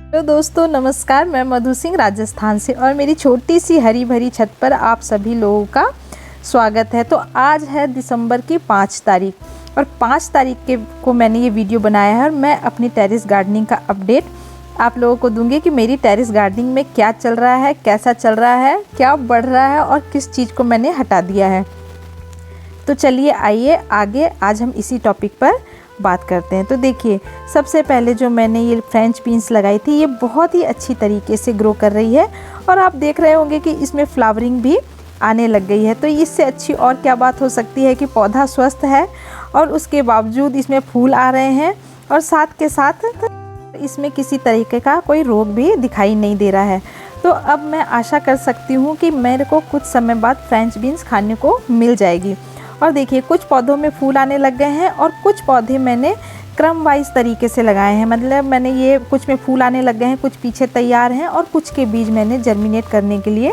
तो दोस्तों नमस्कार, मैं मधु सिंह राजस्थान से और मेरी छोटी सी हरी भरी छत पर आप सभी लोगों का स्वागत है। तो आज है दिसंबर की 5 तारीख और 5 तारीख को मैंने ये वीडियो बनाया है और मैं अपनी टेरेस गार्डनिंग का अपडेट आप लोगों को दूंगी कि मेरी टेरेस गार्डनिंग में क्या चल रहा है, कैसा चल रहा है, क्या बढ़ रहा है और किस चीज़ को मैंने हटा दिया है। तो चलिए आइए आगे आज हम इसी टॉपिक पर बात करते हैं। तो देखिए, सबसे पहले जो मैंने ये फ्रेंच बीन्स लगाई थी, ये बहुत ही अच्छी तरीके से ग्रो कर रही है और आप देख रहे होंगे कि इसमें फ्लावरिंग भी आने लग गई है। तो इससे अच्छी और क्या बात हो सकती है कि पौधा स्वस्थ है और उसके बावजूद इसमें फूल आ रहे हैं और साथ के साथ इसमें किसी तरीके का कोई रोग भी दिखाई नहीं दे रहा है। तो अब मैं आशा कर सकती हूँ कि मेरे को कुछ समय बाद फ्रेंच बीन्स खाने को मिल जाएगी। और देखिए, कुछ पौधों में फूल आने लग गए हैं और कुछ पौधे मैंने क्रम वाइज तरीके से लगाए हैं। मतलब मैंने ये कुछ में फूल आने लग गए हैं, कुछ पीछे तैयार हैं और कुछ के बीज मैंने जर्मिनेट करने के लिए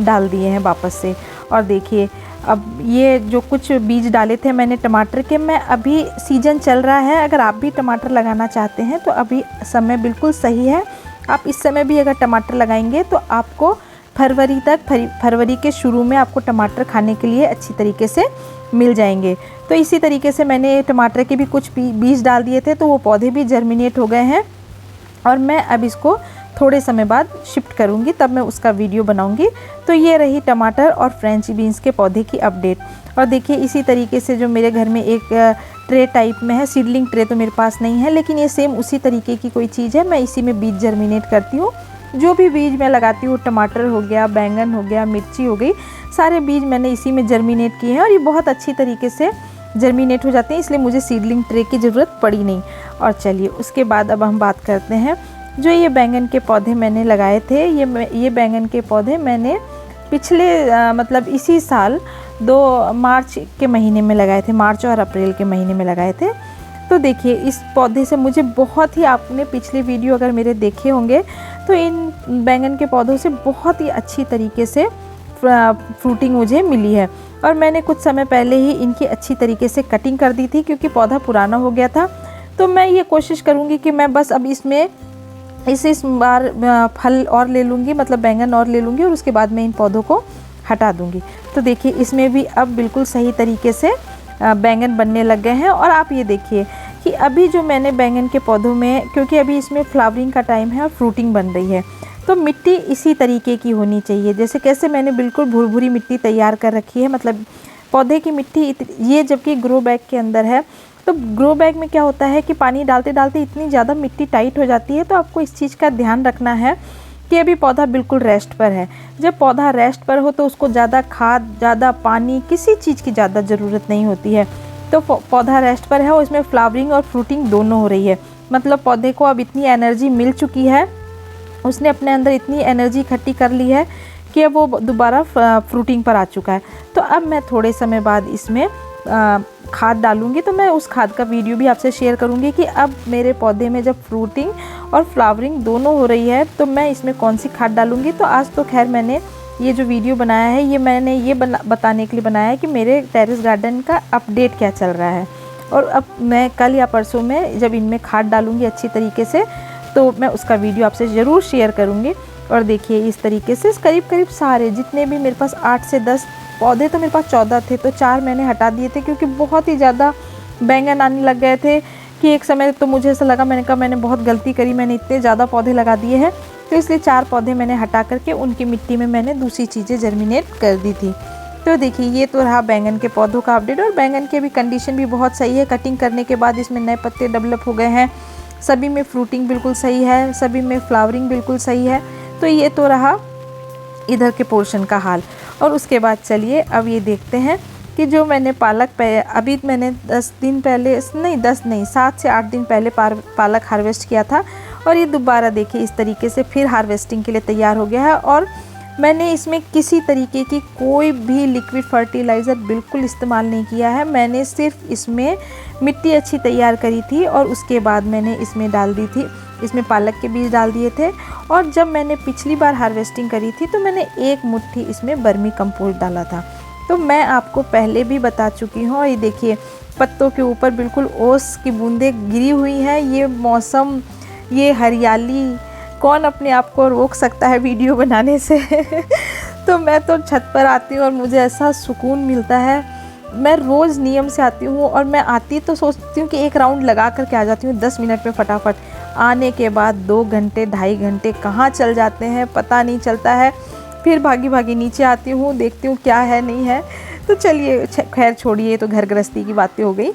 डाल दिए हैं वापस से। और देखिए, अब ये जो कुछ बीज डाले थे मैंने टमाटर के, मैं अभी सीज़न चल रहा है, अगर आप भी टमाटर लगाना चाहते हैं तो अभी समय बिल्कुल सही है। आप इस समय भी अगर टमाटर लगाएंगे तो आपको फरवरी के शुरू में आपको टमाटर खाने के लिए अच्छी तरीके से मिल जाएंगे। तो इसी तरीके से मैंने टमाटर के भी कुछ बीज डाल दिए थे, तो वो पौधे भी जर्मिनेट हो गए हैं और मैं अब इसको थोड़े समय बाद शिफ्ट करूंगी, तब मैं उसका वीडियो बनाऊंगी। तो ये रही टमाटर और फ्रेंच बीन्स के पौधे की अपडेट। और देखिए, इसी तरीके से जो मेरे घर में एक ट्रे टाइप में है, सीडलिंग ट्रे तो मेरे पास नहीं है, लेकिन ये सेम उसी तरीके की कोई चीज़ है। मैं इसी में बीज जर्मिनेट करती हूँ। जो भी बीज मैं लगाती हूँ, टमाटर हो गया, बैंगन हो गया, मिर्ची हो गई, सारे बीज मैंने इसी में जर्मिनेट किए हैं और ये बहुत अच्छी तरीके से जर्मिनेट हो जाते हैं, इसलिए मुझे सीडलिंग ट्रे की ज़रूरत पड़ी नहीं। और चलिए उसके बाद अब हम बात करते हैं, जो ये बैंगन के पौधे मैंने लगाए थे, ये बैंगन के पौधे मैंने पिछले मतलब इसी साल 2 मार्च के महीने में लगाए थे, मार्च और अप्रैल के महीने में लगाए थे। तो देखिए, इस पौधे से मुझे बहुत ही, आपने पिछले वीडियो अगर मेरे देखे होंगे तो इन बैंगन के पौधों से बहुत ही अच्छी तरीके से फ्रूटिंग मुझे मिली है। और मैंने कुछ समय पहले ही इनकी अच्छी तरीके से कटिंग कर दी थी क्योंकि पौधा पुराना हो गया था। तो मैं ये कोशिश करूँगी कि मैं बस अब इसमें इस बार फल और ले लूँगी, मतलब बैंगन और ले लूँगी और उसके बाद मैं इन पौधों को हटा दूँगी। तो देखिए, इसमें भी अब बिल्कुल सही तरीके से बैंगन बनने लग गए हैं। और आप ये देखिए कि अभी जो मैंने बैंगन के पौधों में, क्योंकि अभी इसमें फ्लावरिंग का टाइम है और फ्रूटिंग बन रही है, तो मिट्टी इसी तरीके की होनी चाहिए। जैसे कैसे मैंने बिल्कुल भुरभुरी मिट्टी तैयार कर रखी है, मतलब पौधे की मिट्टी ये जबकि ग्रो बैग के अंदर है। तो ग्रो बैग में क्या होता है कि पानी डालते डालते इतनी ज़्यादा मिट्टी टाइट हो जाती है। तो आपको इस चीज़ का ध्यान रखना है कि अभी पौधा बिल्कुल रेस्ट पर है। जब पौधा रेस्ट पर हो तो उसको ज़्यादा खाद, ज़्यादा पानी, किसी चीज़ की ज़्यादा ज़रूरत नहीं होती है। तो पौधा रेस्ट पर है और इसमें फ्लावरिंग और फ्रूटिंग दोनों हो रही है। मतलब पौधे को अब इतनी एनर्जी मिल चुकी है, उसने अपने अंदर इतनी एनर्जी इकट्ठी कर ली है कि अब वो दोबारा फ्रूटिंग पर आ चुका है। तो अब मैं थोड़े समय बाद इसमें खाद डालूंगी, तो मैं उस खाद का वीडियो भी आपसे शेयर करूंगी कि अब मेरे पौधे में जब फ्रूटिंग और फ्लावरिंग दोनों हो रही है तो मैं इसमें कौन सी खाद डालूंगी। तो आज तो खैर मैंने ये जो वीडियो बनाया है, ये मैंने ये बताने के लिए बनाया है कि मेरे टेरेस गार्डन का अपडेट क्या चल रहा है। और अब मैं कल या परसों में जब इनमें खाद डालूंगी अच्छी तरीके से, तो मैं उसका वीडियो आपसे ज़रूर शेयर करूँगी। और देखिए, इस तरीके से करीब सारे जितने भी मेरे पास 8 से 10 पौधे, तो मेरे पास 14 थे, तो 4 मैंने हटा दिए थे क्योंकि बहुत ही ज़्यादा बैंगन आने लग गए थे कि एक समय तो मुझे ऐसा लगा, मैंने कहा मैंने बहुत गलती करी, मैंने इतने ज़्यादा पौधे लगा दिए हैं। तो इसलिए 4 पौधे मैंने हटा करके उनकी मिट्टी में मैंने दूसरी चीज़ें जर्मिनेट कर दी थी। तो देखिए, ये तो रहा बैंगन के पौधों का अपडेट। और बैंगन की भी कंडीशन भी बहुत सही है। कटिंग करने के बाद इसमें नए पत्ते डेवलप हो गए हैं, सभी में फ्रूटिंग बिल्कुल सही है, सभी में फ्लावरिंग बिल्कुल सही है। तो ये तो रहा इधर के पोर्शन का हाल। और उसके बाद चलिए अब ये देखते हैं कि जो मैंने पालक अभी मैंने 7 से 8 दिन पहले पालक हार्वेस्ट किया था और ये दोबारा देखिए इस तरीके से फिर हार्वेस्टिंग के लिए तैयार हो गया है। और मैंने इसमें किसी तरीके की कोई भी लिक्विड फर्टिलाइज़र बिल्कुल इस्तेमाल नहीं किया है। मैंने सिर्फ इसमें मिट्टी अच्छी तैयार करी थी और उसके बाद मैंने इसमें डाल दी थी, इसमें पालक के बीज डाल दिए थे। और जब मैंने पिछली बार हार्वेस्टिंग करी थी तो मैंने 1 मुट्ठी इसमें वर्मी कंपोस्ट डाला था। तो मैं आपको पहले भी बता चुकी हूँ। और ये देखिए, पत्तों के ऊपर बिल्कुल ओस की बूंदें गिरी हुई हैं। ये मौसम, ये हरियाली कौन अपने आप को रोक सकता है वीडियो बनाने से। तो मैं तो छत पर आती हूँ और मुझे ऐसा सुकून मिलता है। मैं रोज़ नियम से आती हूँ और मैं आती तो सोचती हूँ कि एक राउंड लगा कर के आ जाती हूँ 10 मिनट में फटाफट। आने के बाद 2 घंटे 2.5 घंटे कहाँ चल जाते हैं पता नहीं चलता है। फिर भागी भागी नीचे आती हूँ, देखती हूँ क्या है नहीं है। तो चलिए खैर छोड़िए, तो घर गृहस्थी की बातें हो गई।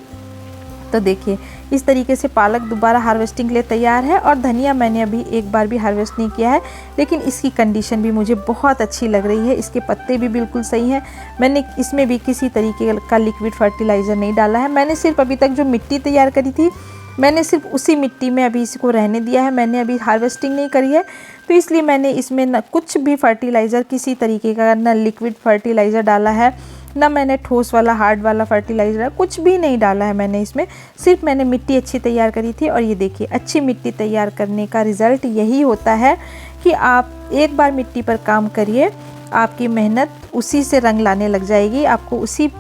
तो देखिए इस तरीके से पालक दोबारा हार्वेस्टिंग के लिए तैयार है। और धनिया मैंने अभी एक बार भी हार्वेस्ट नहीं किया है, लेकिन इसकी कंडीशन भी मुझे बहुत अच्छी लग रही है। इसके पत्ते भी बिल्कुल सही हैं। मैंने इसमें भी किसी तरीके का लिक्विड फर्टिलाइज़र नहीं डाला है। मैंने सिर्फ अभी तक जो मिट्टी तैयार करी थी, मैंने सिर्फ उसी मिट्टी में अभी इसको रहने दिया है। मैंने अभी हार्वेस्टिंग नहीं करी है, तो इसलिए मैंने इसमें न कुछ भी फर्टिलाइज़र किसी तरीके का, ना लिक्विड फर्टिलाइज़र डाला है, ना मैंने ठोस वाला हार्ड वाला फर्टिलाइज़र, कुछ भी नहीं डाला है मैंने इसमें। सिर्फ मैंने मिट्टी अच्छी तैयार करी थी। और ये देखिए अच्छी मिट्टी तैयार करने का रिज़ल्ट यही होता है कि आप एक बार मिट्टी पर काम करिए, आपकी मेहनत उसी से रंग लाने लग जाएगी। आपको उसी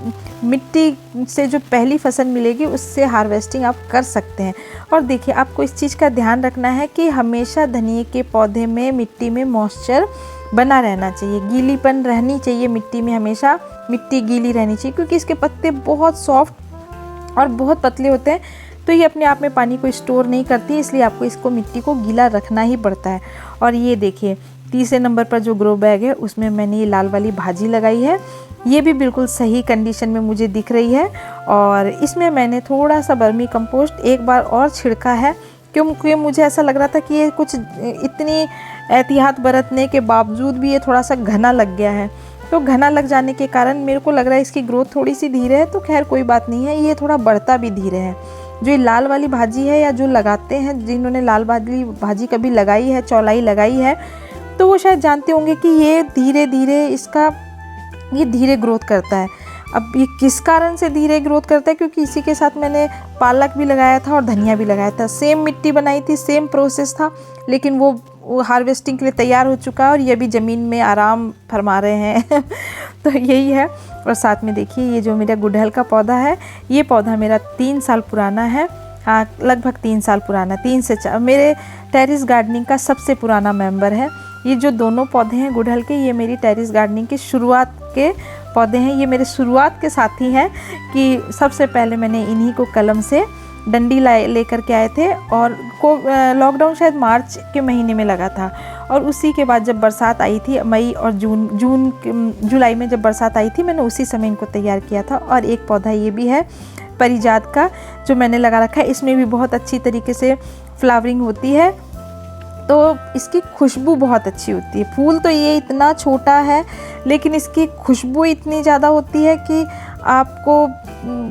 मिट्टी से जो पहली फसल मिलेगी उससे हार्वेस्टिंग आप कर सकते हैं। और देखिए आपको इस चीज़ का ध्यान रखना है कि हमेशा धनिए के पौधे में मिट्टी में मॉइस्चर बना रहना चाहिए, गीलीपन रहनी चाहिए मिट्टी में, हमेशा मिट्टी गीली रहनी चाहिए, क्योंकि इसके पत्ते बहुत सॉफ्ट और बहुत पतले होते हैं। तो ये अपने आप में पानी को स्टोर नहीं करती, इसलिए आपको इसको मिट्टी को गीला रखना ही पड़ता है। और ये देखिए तीसरे नंबर पर जो ग्रो बैग है उसमें मैंने ये लाल वाली भाजी लगाई है। ये भी बिल्कुल सही कंडीशन में मुझे दिख रही है। और इसमें मैंने थोड़ा सा वर्मी कंपोस्ट एक बार और छिड़का है, क्योंकि मुझे ऐसा लग रहा था कि ये कुछ इतनी एहतियात बरतने के बावजूद भी ये थोड़ा सा घना लग गया है। तो घना लग जाने के कारण मेरे को लग रहा है इसकी ग्रोथ थोड़ी सी धीरे है। तो खैर कोई बात नहीं है, ये थोड़ा बढ़ता भी धीरे है। जो ये लाल वाली भाजी है, या जो लगाते हैं, जिन्होंने लाल वाली भाजी कभी लगाई है, चौलाई लगाई है, तो वो शायद जानते होंगे कि ये धीरे धीरे ये धीरे ग्रोथ करता है। अब ये किस कारण से धीरे ग्रोथ करता है, क्योंकि इसी के साथ मैंने पालक भी लगाया था और धनिया भी लगाया था। सेम मिट्टी बनाई थी, सेम प्रोसेस था, लेकिन वो हार्वेस्टिंग के लिए तैयार हो चुका है और ये भी ज़मीन में आराम फरमा रहे हैं। तो यही है। और साथ में देखिए ये जो मेरा गुड़हल का पौधा है, ये पौधा मेरा 3 साल पुराना है। हाँ, लगभग 3 साल पुराना, 3 से 4। मेरे टेरेस गार्डनिंग का सबसे पुराना मेंबर है। ये जो दोनों पौधे हैं गुड़हल के, ये मेरी टेरेस गार्डनिंग की शुरुआत के पौधे हैं। ये मेरे शुरुआत के साथी हैं कि सबसे पहले मैंने इन्हीं को कलम से डंडी लेकर के आए थे, और लॉकडाउन शायद मार्च के महीने में लगा था। और उसी के बाद जब बरसात आई थी, मई और जुलाई में जब बरसात आई थी, मैंने उसी समय इनको तैयार किया था। और एक पौधा ये भी है परिजात का, जो मैंने लगा रखा है। इसमें भी बहुत अच्छी तरीके से फ्लावरिंग होती है, तो इसकी खुशबू बहुत अच्छी होती है। फूल तो ये इतना छोटा है, लेकिन इसकी खुशबू इतनी ज़्यादा होती है कि आपको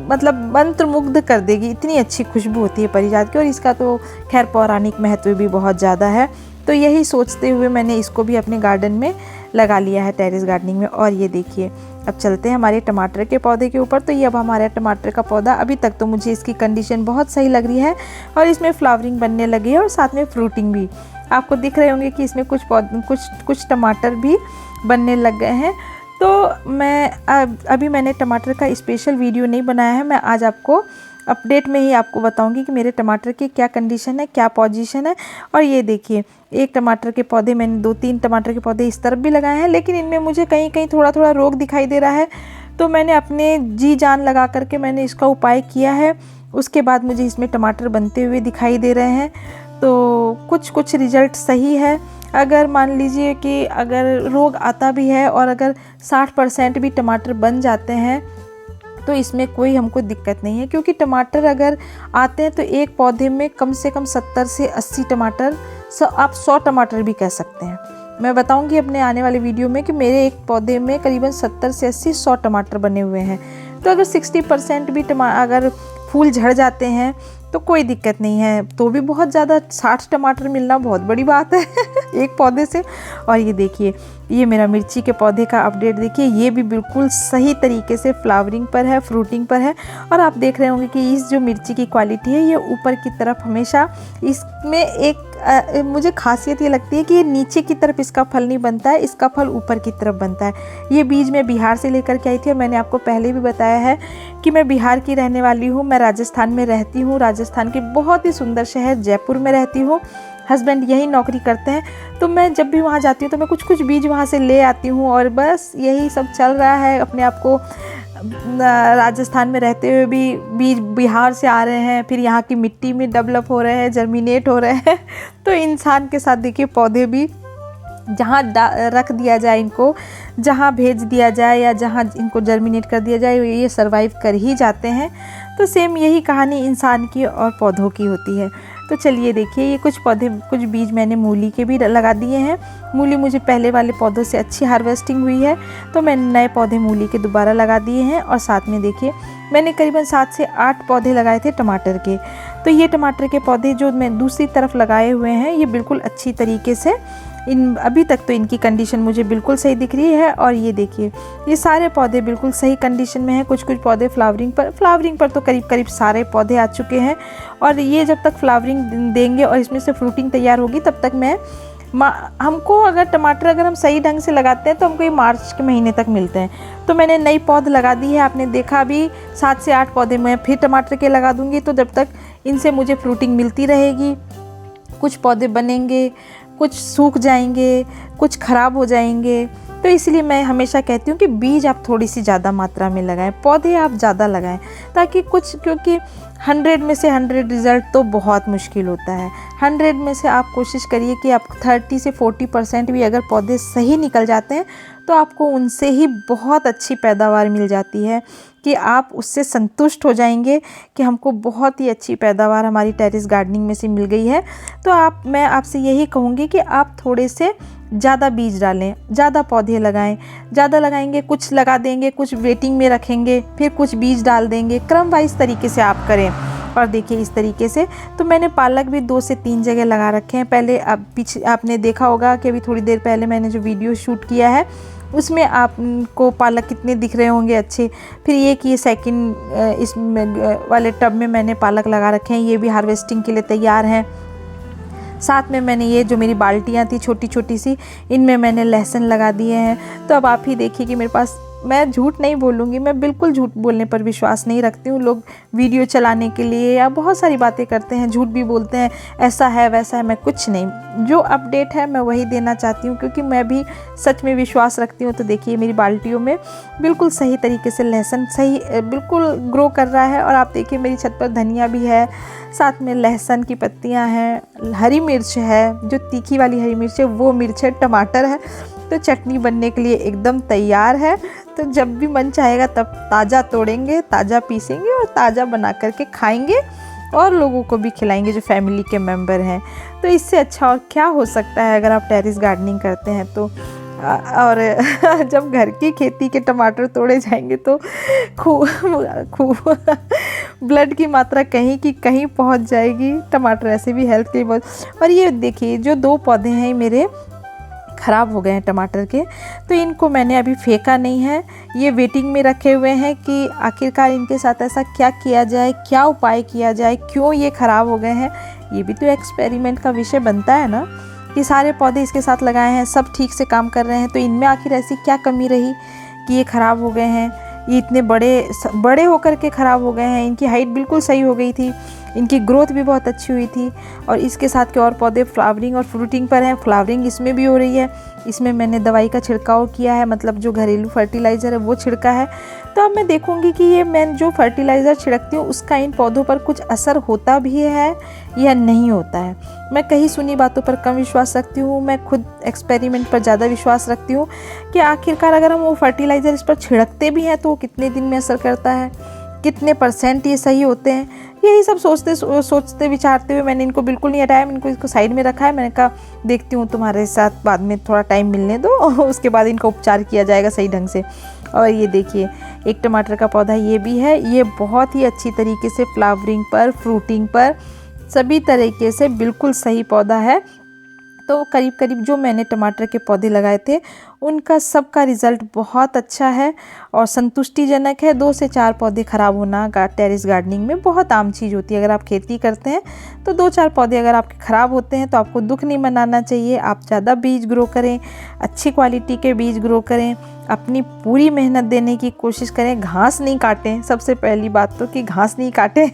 मतलब मंत्रमुग्ध कर देगी। इतनी अच्छी खुशबू होती है परिजात की। और इसका तो खैर पौराणिक महत्व भी बहुत ज़्यादा है। तो यही सोचते हुए मैंने इसको भी अपने गार्डन में लगा लिया है, टेरेस गार्डनिंग में। और ये देखिए अब चलते हैं हमारे टमाटर के पौधे के ऊपर। तो ये अब हमारा टमाटर का पौधा, अभी तक तो मुझे इसकी कंडीशन बहुत सही लग रही है, और इसमें फ्लावरिंग बनने लगी है और साथ में फ्रूटिंग भी। आपको दिख रहे होंगे कि इसमें कुछ टमाटर भी बनने लग गए हैं। तो मैं अभी मैंने टमाटर का स्पेशल वीडियो नहीं बनाया है। मैं आज आपको अपडेट में ही आपको बताऊंगी कि मेरे टमाटर की क्या कंडीशन है, क्या पोजीशन है। और ये देखिए एक टमाटर के पौधे, मैंने 2-3 टमाटर के पौधे इस तरफ भी लगाए हैं, लेकिन इनमें मुझे कहीं कहीं थोड़ा थोड़ा रोग दिखाई दे रहा है। तो मैंने अपने जी जान लगा करके मैंने इसका उपाय किया है। उसके बाद मुझे इसमें टमाटर बनते हुए दिखाई दे रहे हैं। तो कुछ रिजल्ट सही है। अगर मान लीजिए कि अगर रोग आता भी है और अगर 60% भी टमाटर बन जाते हैं, तो इसमें कोई हमको दिक्कत नहीं है। क्योंकि टमाटर अगर आते हैं तो एक पौधे में कम से कम 70 से 80 टमाटर, आप 100 टमाटर भी कह सकते हैं। मैं बताऊंगी अपने आने वाले वीडियो में कि मेरे एक पौधे में करीबन 70 से 80 100 टमाटर बने हुए हैं। तो अगर 60% भी अगर फूल झड़ जाते हैं तो कोई दिक्कत नहीं है। तो भी बहुत ज़्यादा 60 टमाटर मिलना बहुत बड़ी बात है एक पौधे से। और ये देखिए ये मेरा मिर्ची के पौधे का अपडेट देखिए, ये भी बिल्कुल सही तरीके से फ्लावरिंग पर है, फ्रूटिंग पर है। और आप देख रहे होंगे कि इस जो मिर्ची की क्वालिटी है, ये ऊपर की तरफ हमेशा इसमें एक मुझे खासियत ये लगती है कि ये नीचे की तरफ इसका फल नहीं बनता है, इसका फल ऊपर की तरफ बनता है। ये बीज मैं बिहार से लेकर के आई थी, और मैंने आपको पहले भी बताया है कि मैं बिहार की रहने वाली हूँ। मैं राजस्थान में रहती हूँ, राजस्थान के बहुत ही सुंदर शहर जयपुर में रहती हूँ। हस्बैंड यही नौकरी करते हैं, तो मैं जब भी वहाँ जाती हूँ तो मैं कुछ कुछ बीज वहाँ से ले आती हूँ। और बस यही सब चल रहा है। अपने आप को राजस्थान में रहते हुए भी बीज बिहार से आ रहे हैं, फिर यहाँ की मिट्टी में डेवलप हो रहे हैं, जर्मिनेट हो रहे हैं। तो इंसान के साथ देखिए पौधे भी जहाँ रख दिया जाए, इनको जहाँ भेज दिया जाए या जहाँ इनको जर्मिनेट कर दिया जाए, ये सर्वाइव कर ही जाते हैं। तो सेम यही कहानी इंसान की और पौधों की होती है। तो चलिए देखिए, ये कुछ पौधे, कुछ बीज मैंने मूली के भी लगा दिए हैं। मूली मुझे पहले वाले पौधों से अच्छी हार्वेस्टिंग हुई है, तो मैंने नए पौधे मूली के दोबारा लगा दिए हैं। और साथ में देखिए मैंने करीबन 7 से 8 पौधे लगाए थे टमाटर के। तो ये टमाटर के पौधे जो मैं दूसरी तरफ लगाए हुए हैं, ये बिल्कुल अच्छी तरीके से अभी तक तो इनकी कंडीशन मुझे बिल्कुल सही दिख रही है। और ये देखिए, ये सारे पौधे बिल्कुल सही कंडीशन में हैं। कुछ कुछ पौधे फ्लावरिंग पर तो करीब करीब सारे पौधे आ चुके हैं। और ये जब तक फ्लावरिंग देंगे और इसमें से फ्रूटिंग तैयार होगी, तब तक हमको अगर टमाटर अगर हम सही ढंग से लगाते हैं तो हमको ये मार्च के महीने तक मिलते हैं। तो मैंने नई पौध लगा दी है, आपने देखा अभी 7 से 8 पौधे मैं फिर टमाटर के लगा दूँगी। तो जब तक इनसे मुझे फ्रूटिंग मिलती रहेगी, कुछ पौधे बनेंगे, कुछ सूख जाएंगे, कुछ ख़राब हो जाएंगे। तो इसलिए मैं हमेशा कहती हूँ कि बीज आप थोड़ी सी ज़्यादा मात्रा में लगाएं, पौधे आप ज़्यादा लगाएं, ताकि क्योंकि 100 में से 100 रिज़ल्ट तो बहुत मुश्किल होता है। 100 में से आप कोशिश करिए कि आप 30 से 40% भी अगर पौधे सही निकल जाते हैं, तो आपको उनसे ही बहुत अच्छी पैदावार मिल जाती है कि आप उससे संतुष्ट हो जाएंगे कि हमको बहुत ही अच्छी पैदावार हमारी टेरेस गार्डनिंग में से मिल गई है। तो मैं आपसे यही कहूँगी कि आप थोड़े से ज़्यादा बीज डालें, ज़्यादा पौधे लगाएं। ज़्यादा लगाएंगे, कुछ लगा देंगे, कुछ वेटिंग में रखेंगे, फिर कुछ बीज डाल देंगे, क्रम वाइज तरीके से आप करें। और देखिए इस तरीके से तो मैंने पालक भी 2 से 3 जगह लगा रखे हैं। पहले आपने देखा होगा कि अभी थोड़ी देर पहले मैंने जो वीडियो शूट किया है, उसमें आपको पालक कितने दिख रहे होंगे अच्छे। फिर ये सेकंड इस वाले टब में मैंने पालक लगा रखे हैं, ये भी हार्वेस्टिंग के लिए तैयार हैं। साथ में मैंने ये जो मेरी बाल्टियाँ थी छोटी छोटी सी, इनमें मैंने लहसुन लगा दिए हैं। तो अब आप ही देखिए कि मेरे पास, मैं झूठ नहीं बोलूँगी, मैं बिल्कुल झूठ बोलने पर विश्वास नहीं रखती हूँ। लोग वीडियो चलाने के लिए या बहुत सारी बातें करते हैं, झूठ भी बोलते हैं, ऐसा है वैसा है। मैं कुछ नहीं, जो अपडेट है मैं वही देना चाहती हूँ, क्योंकि मैं भी सच में विश्वास रखती हूँ। तो देखिए मेरी बाल्टियों में बिल्कुल सही तरीके से लहसुन सही बिल्कुल ग्रो कर रहा है। और आप देखिए मेरी छत पर धनिया भी है, साथ में लहसुन की पत्तियाँ हैं, हरी मिर्च है, जो तीखी वाली हरी मिर्च है वो मिर्च है, टमाटर है। तो चटनी बनने के लिए एकदम तैयार है। तो जब भी मन चाहेगा तब ताज़ा तोड़ेंगे, ताज़ा पीसेंगे और ताज़ा बना करके खाएंगे और लोगों को भी खिलाएंगे जो फैमिली के मेंबर हैं। तो इससे अच्छा और क्या हो सकता है अगर आप टेरेस गार्डनिंग करते हैं तो। और जब घर की खेती के टमाटर तोड़े जाएंगे तो खूब ब्लड की मात्रा कहीं की कहीं पहुंच जाएगी। टमाटर ऐसे भी हेल्थ के लिए बहुत। और ये देखिए जो 2 पौधे हैं मेरे ख़राब हो गए हैं टमाटर के, तो इनको मैंने अभी फेंका नहीं है, ये वेटिंग में रखे हुए हैं कि आखिरकार इनके साथ ऐसा क्या किया जाए, क्या उपाय किया जाए, क्यों ये ख़राब हो गए हैं। ये भी तो एक्सपेरिमेंट का विषय बनता है ना, कि सारे पौधे इसके साथ लगाए हैं, सब ठीक से काम कर रहे हैं, तो इनमें आखिर ऐसी क्या कमी रही कि ये ख़राब हो गए हैं। ये इतने बड़े होकर के ख़राब हो गए हैं। इनकी हाइट बिल्कुल सही हो गई थी, इनकी ग्रोथ भी बहुत अच्छी हुई थी। और इसके साथ के और पौधे फ्लावरिंग और फ्रूटिंग पर हैं, फ्लावरिंग इसमें भी हो रही है। इसमें मैंने दवाई का छिड़काव किया है, मतलब जो घरेलू फर्टिलाइज़र है वो छिड़का है। तो अब मैं देखूंगी कि ये मैं जो फर्टिलाइज़र छिड़कती हूँ उसका इन पौधों पर कुछ असर होता भी है या नहीं होता है। मैं कहीं सुनी बातों पर कम विश्वास रखती हूँ, मैं खुद एक्सपेरिमेंट पर ज़्यादा विश्वास रखती हूँ कि आखिरकार अगर हम वो फर्टिलाइज़र इस पर छिड़कते भी हैं तो वो कितने दिन में असर करता है, कितने % ये सही होते हैं। यही सब सोचते विचारते हुए मैंने इनको बिल्कुल नहीं हटाया, मैंने इसको साइड में रखा है। मैंने कहा देखती हूँ तुम्हारे साथ बाद में थोड़ा टाइम मिलने दो, उसके बाद इनका उपचार किया जाएगा सही ढंग से। और ये देखिए एक टमाटर का पौधा ये भी है, ये बहुत ही अच्छी तरीके से फ्लावरिंग पर, फ्रूटिंग पर, सभी तरीके से बिल्कुल सही पौधा है। तो करीब करीब जो मैंने टमाटर के पौधे लगाए थे उनका सबका रिज़ल्ट बहुत अच्छा है और संतुष्टिजनक है। 2 से 4 पौधे ख़राब होना टेरेस गार्डनिंग में बहुत आम चीज़ होती है। अगर आप खेती करते हैं तो 2-4 पौधे अगर आपके ख़राब होते हैं तो आपको दुख नहीं मनाना चाहिए। आप ज़्यादा बीज ग्रो करें, अच्छी क्वालिटी के बीज ग्रो करें, अपनी पूरी मेहनत देने की कोशिश करें, घास नहीं काटें। सबसे पहली बात तो कि घास नहीं काटें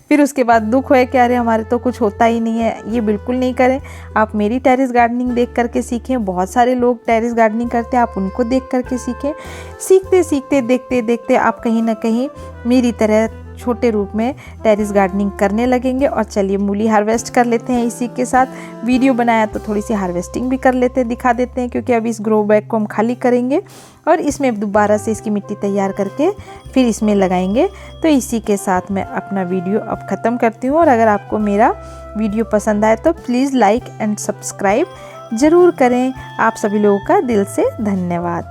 फिर उसके बाद दुख है कि अरे हमारे तो कुछ होता ही नहीं है, ये बिल्कुल नहीं करें। आप मेरी टेरेस गार्डनिंग देख करके सीखें। बहुत सारे लोग टेरेस गार्डनिंग करते हैं, आप उनको देख करके सीखें। सीखते सीखते देखते देखते आप कहीं ना कहीं मेरी तरह छोटे रूप में टेरेस गार्डनिंग करने लगेंगे। और चलिए मूली हार्वेस्ट कर लेते हैं। इसी के साथ वीडियो बनाया तो थोड़ी सी हार्वेस्टिंग भी कर लेते हैं, दिखा देते हैं, क्योंकि अब इस ग्रो बैग को हम खाली करेंगे और इसमें दोबारा से इसकी मिट्टी तैयार करके फिर इसमें लगाएंगे। तो इसी के साथ मैं अपना वीडियो अब ख़त्म करती हूँ। और अगर आपको मेरा वीडियो पसंद आए तो प्लीज़ लाइक एंड सब्सक्राइब ज़रूर करें। आप सभी लोगों का दिल से धन्यवाद।